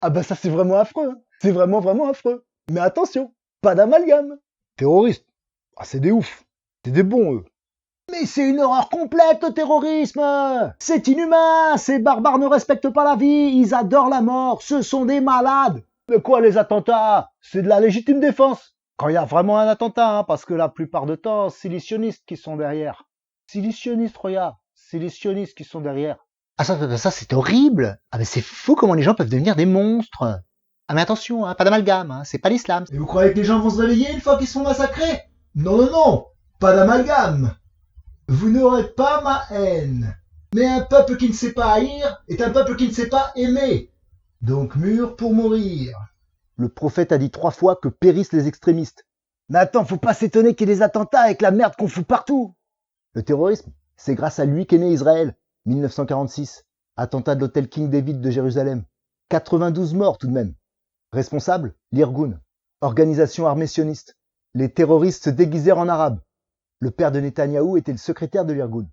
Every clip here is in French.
Ah bah ça c'est vraiment affreux, hein. C'est vraiment vraiment affreux. Mais attention, pas d'amalgame. Terroristes, ah c'est des oufs, c'est des bons eux. Mais c'est une horreur complète le terrorisme. C'est inhumain, ces barbares ne respectent pas la vie, ils adorent la mort, ce sont des malades. De quoi les attentats? C'est de la légitime défense. Quand il y a vraiment un attentat, hein, parce que la plupart du temps, c'est les sionistes qui sont derrière. C'est les sionistes, regarde, c'est les sionistes qui sont derrière. Ah ça c'est horrible. Ah mais c'est fou comment les gens peuvent devenir des monstres. Ah mais attention, hein, pas d'amalgame, hein, c'est pas l'islam. Et vous croyez que les gens vont se réveiller une fois qu'ils sont massacrés? Non, non, non, pas d'amalgame. Vous n'aurez pas ma haine. Mais un peuple qui ne sait pas haïr est un peuple qui ne sait pas aimer. Donc mûr pour mourir. Le prophète a dit 3 fois que périssent les extrémistes. Mais attends, faut pas s'étonner qu'il y ait des attentats avec la merde qu'on fout partout. Le terrorisme, c'est grâce à lui qu'est né Israël. 1946, attentat de l'hôtel King David de Jérusalem. 92 morts tout de même. Responsable, l'Irgun, organisation armée sioniste. Les terroristes se déguisèrent en arabes. Le père de Netanyahou était le secrétaire de l'Irgun.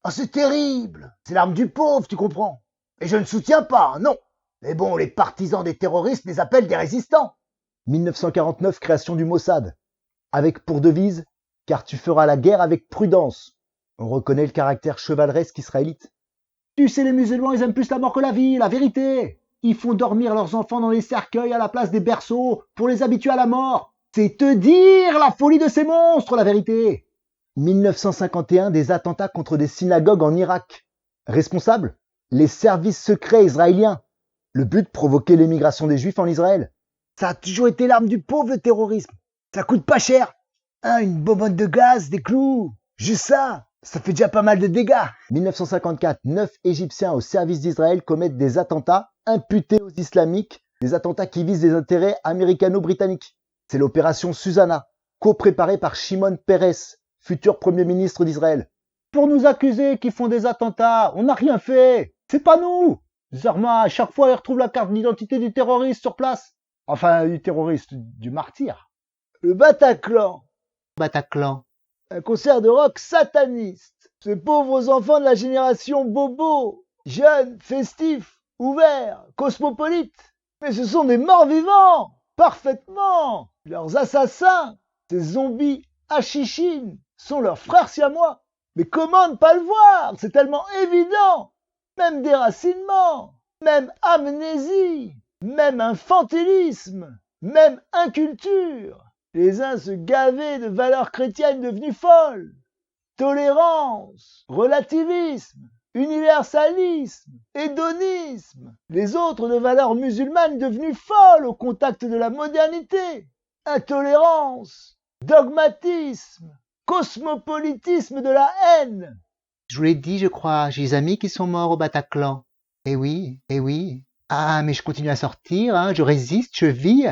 Ah, c'est terrible! C'est l'arme du pauvre, tu comprends? Et je ne soutiens pas, non! Mais bon, les partisans des terroristes les appellent des résistants. 1949, création du Mossad. Avec pour devise, car tu feras la guerre avec prudence. On reconnaît le caractère chevaleresque israélite. Tu sais, les musulmans, ils aiment plus la mort que la vie, la vérité. Ils font dormir leurs enfants dans les cercueils à la place des berceaux pour les habituer à la mort. C'est te dire la folie de ces monstres, la vérité. 1951, des attentats contre des synagogues en Irak. Responsable, les services secrets israéliens. Le but, provoquer l'émigration des Juifs en Israël. Ça a toujours été l'arme du pauvre, le terrorisme. Ça coûte pas cher. Hein, une bonbonne de gaz, des clous. Juste ça, ça fait déjà pas mal de dégâts. 1954, 9 Égyptiens au service d'Israël commettent des attentats imputés aux islamiques, des attentats qui visent les intérêts américano-britanniques. C'est l'opération Susanna, co-préparée par Shimon Peres, futur Premier ministre d'Israël. Pour nous accuser qu'ils font des attentats, on n'a rien fait. C'est pas nous. Zarma, à chaque fois, ils retrouvent la carte d'identité du terroriste sur place. Enfin, du terroriste, du martyr. Le Bataclan. Bataclan. Un concert de rock sataniste. Ces pauvres enfants de la génération bobo, jeunes, festifs, ouverts, cosmopolites. Mais ce sont des morts vivants, parfaitement. Leurs assassins, ces zombies achichines, sont leurs frères siamois. Mais comment ne pas le voir? C'est tellement évident. Même déracinement, même amnésie, même infantilisme, même inculture. Les uns se gavaient de valeurs chrétiennes devenues folles. Tolérance, relativisme, universalisme, hédonisme. Les autres de valeurs musulmanes devenues folles au contact de la modernité. Intolérance, dogmatisme, cosmopolitisme de la haine. Je vous l'ai dit, je crois, j'ai des amis qui sont morts au Bataclan. Eh oui, eh oui. Ah, mais je continue à sortir, hein, je résiste, je vis.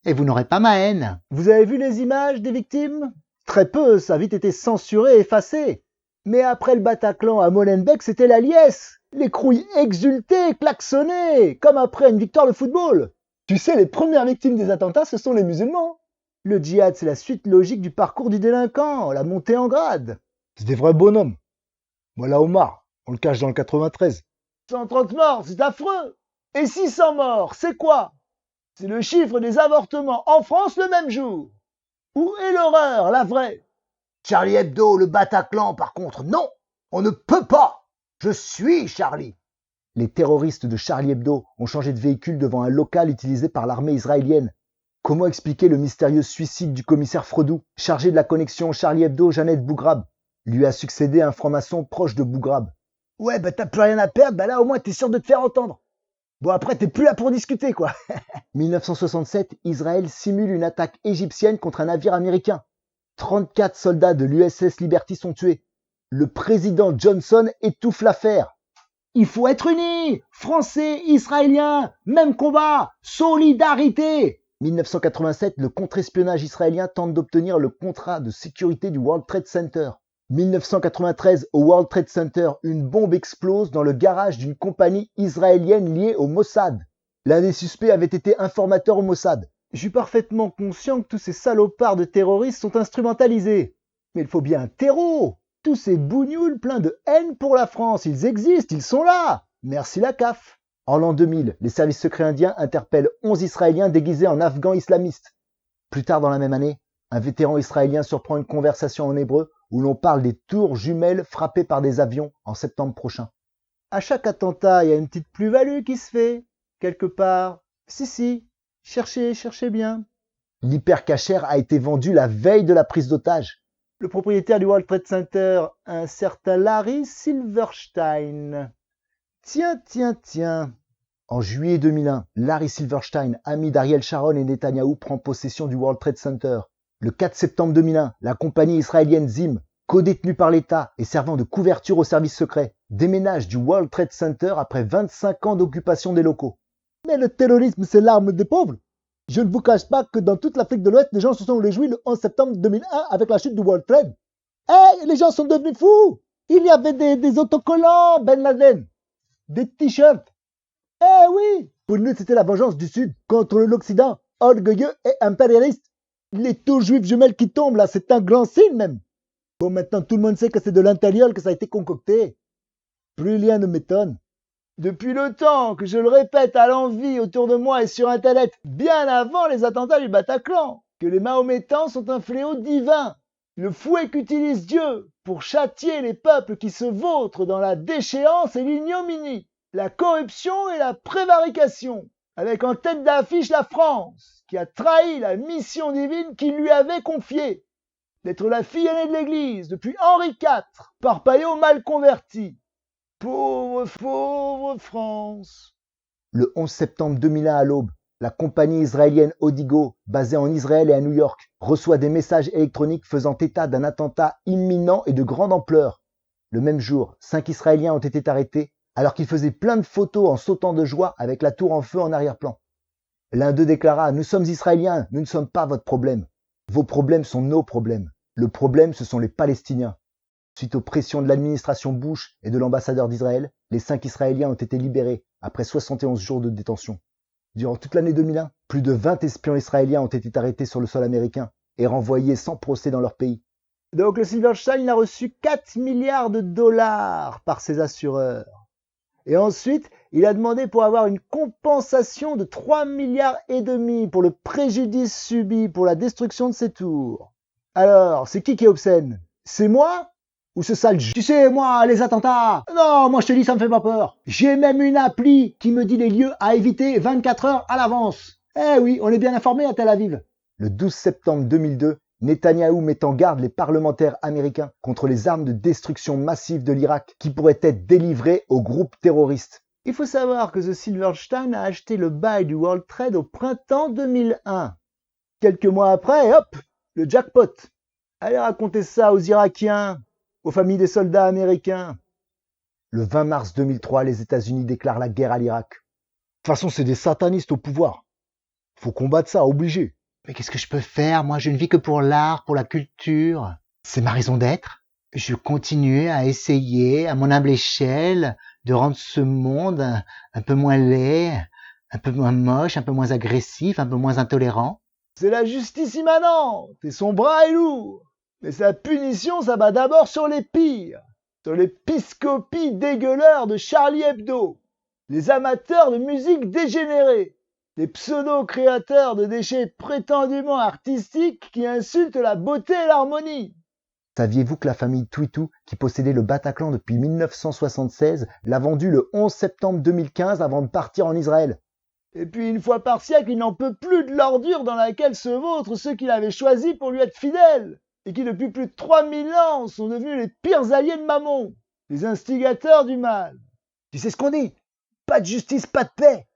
Et vous n'aurez pas ma haine. Vous avez vu les images des victimes? Très peu, ça a vite été censuré, effacé. Mais après le Bataclan à Molenbeek, c'était la liesse. Les crouilles exultées, klaxonnées, comme après une victoire de football. Tu sais, les premières victimes des attentats, ce sont les musulmans. Le djihad, c'est la suite logique du parcours du délinquant, la montée en grade. C'est des vrais bonhommes. Voilà Omar, on le cache dans le 93. 130 morts, c'est affreux. Et 600 morts, c'est quoi? C'est le chiffre des avortements en France le même jour. Où est l'horreur, la vraie? Charlie Hebdo, le Bataclan, par contre, non, on ne peut pas. Je suis Charlie. Les terroristes de Charlie Hebdo ont changé de véhicule devant un local utilisé par l'armée israélienne. Comment expliquer le mystérieux suicide du commissaire Fredou, chargé de la connexion Charlie Hebdo-Jeannette Bougrab? Lui a succédé un franc-maçon proche de Bougrab. Ouais, bah t'as plus rien à perdre, bah là au moins t'es sûr de te faire entendre. Bon après t'es plus là pour discuter quoi. 1967, Israël simule une attaque égyptienne contre un navire américain. 34 soldats de l'USS Liberty sont tués. Le président Johnson étouffe l'affaire. Il faut être unis, Français, Israéliens, même combat, solidarité. 1987, le contre-espionnage israélien tente d'obtenir le contrat de sécurité du World Trade Center. 1993, au World Trade Center, une bombe explose dans le garage d'une compagnie israélienne liée au Mossad. L'un des suspects avait été informateur au Mossad. Je suis parfaitement conscient que tous ces salopards de terroristes sont instrumentalisés. Mais il faut bien un terreau. Tous ces bougnoules pleins de haine pour la France, ils existent, ils sont là. Merci la CAF. En l'an 2000, les services secrets indiens interpellent 11 Israéliens déguisés en Afghans islamistes. Plus tard dans la même année, un vétéran israélien surprend une conversation en hébreu où l'on parle des tours jumelles frappées par des avions en septembre prochain. À chaque attentat, il y a une petite plus-value qui se fait, quelque part. Si, cherchez bien. L'hypercacher a été vendu la veille de la prise d'otage. Le propriétaire du World Trade Center, un certain Larry Silverstein. Tiens. En juillet 2001, Larry Silverstein, ami d'Ariel Sharon et Netanyahou, prend possession du World Trade Center. Le 4 septembre 2001, la compagnie israélienne Zim, codétenue par l'État et servant de couverture aux services secrets, déménage du World Trade Center après 25 ans d'occupation des locaux. Mais le terrorisme, c'est l'arme des pauvres. Je ne vous cache pas que dans toute l'Afrique de l'Ouest, les gens se sont réjouis le 11 septembre 2001 avec la chute du World Trade. Les gens sont devenus fous. Il y avait des autocollants, Ben Laden, des t-shirts. Oui, pour nous, c'était la vengeance du Sud contre l'Occident, orgueilleux et impérialiste. Les tours juives jumelles qui tombent là, c'est un grand signe même. Bon, maintenant, tout le monde sait que c'est de l'intérieur que ça a été concocté. Plus rien ne m'étonne. Depuis le temps que je le répète à l'envi autour de moi et sur Internet, bien avant les attentats du Bataclan, que les Mahométans sont un fléau divin, le fouet qu'utilise Dieu pour châtier les peuples qui se vautrent dans la déchéance et l'ignominie, la corruption et la prévarication, avec en tête d'affiche la France, qui a trahi la mission divine qu'il lui avait confiée, d'être la fille aînée de l'Église depuis Henri IV, parpaillot mal converti. Pauvre France. Le 11 septembre 2001 à l'aube, la compagnie israélienne Odigo, basée en Israël et à New York, reçoit des messages électroniques faisant état d'un attentat imminent et de grande ampleur. Le même jour, 5 Israéliens ont été arrêtés alors qu'ils faisaient plein de photos en sautant de joie avec la tour en feu en arrière-plan. L'un d'eux déclara « Nous sommes Israéliens, nous ne sommes pas votre problème. Vos problèmes sont nos problèmes. Le problème, ce sont les Palestiniens. » Suite aux pressions de l'administration Bush et de l'ambassadeur d'Israël, les 5 Israéliens ont été libérés après 71 jours de détention. Durant toute l'année 2001, plus de 20 espions israéliens ont été arrêtés sur le sol américain et renvoyés sans procès dans leur pays. Donc le Silverstein a reçu 4 milliards de dollars par ses assureurs. Et ensuite, il a demandé pour avoir une compensation de 3 milliards et demi pour le préjudice subi pour la destruction de ses tours. Alors, c'est qui est obscène? C'est moi? Ou ce sale Tu sais, moi, les attentats. Non, moi je te dis, ça me fait pas peur. J'ai même une appli qui me dit les lieux à éviter 24 heures à l'avance. Oui, on est bien informé à Tel Aviv. Le 12 septembre 2002, Netanyahou met en garde les parlementaires américains contre les armes de destruction massive de l'Irak qui pourraient être délivrées aux groupes terroristes. Il faut savoir que The Silverstein a acheté le bail du World Trade au printemps 2001. Quelques mois après, hop, le jackpot. Allez raconter ça aux Irakiens, aux familles des soldats américains. Le 20 mars 2003, les États-Unis déclarent la guerre à l'Irak. De toute façon, c'est des satanistes au pouvoir. Faut combattre ça, obligé. Mais qu'est-ce que je peux faire? Moi, je ne vis que pour l'art, pour la culture. C'est ma raison d'être. Je continue à essayer, à mon humble échelle, de rendre ce monde un peu moins laid, un peu moins moche, un peu moins agressif, un peu moins intolérant. C'est la justice immanente et son bras est lourd. Mais sa punition s'abat d'abord sur les pires, sur les piscopies dégueuleurs de Charlie Hebdo, les amateurs de musique dégénérée, les pseudo-créateurs de déchets prétendument artistiques qui insultent la beauté et l'harmonie. Saviez-vous que la famille Twitou, qui possédait le Bataclan depuis 1976, l'a vendu le 11 septembre 2015 avant de partir en Israël? Et puis une fois par siècle, il n'en peut plus de l'ordure dans laquelle se vautrent ceux qu'il avait choisis pour lui être fidèles, et qui depuis plus de 3000 ans sont devenus les pires alliés de Mammon, les instigateurs du mal. Tu sais ce qu'on dit? Pas de justice, pas de paix.